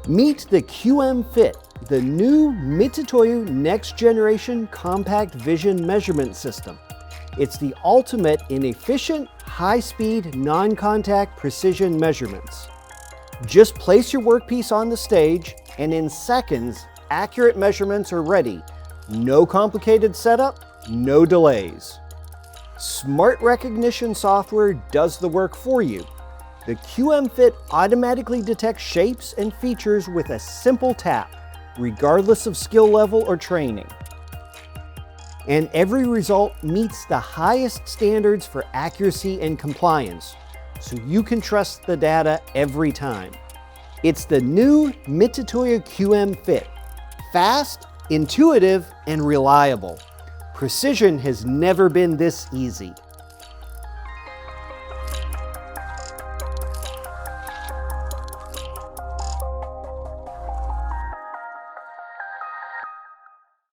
Meet the QM-Fit, the new Mitutoyo next generation compact vision measurement system. It's the ultimate in efficient, high-speed, non-contact precision measurements. Just place your workpiece on the stage, and in seconds, accurate measurements are ready. No complicated setup, no delays. Smart recognition software does the work for you. The QM-Fit automatically detects shapes and features with a simple tap, regardless of skill level or training. And every result meets the highest standards for accuracy and compliance, so you can trust the data every time. It's the new Mitutoyo QM-Fit. Fast, intuitive, and reliable. Precision has never been this easy.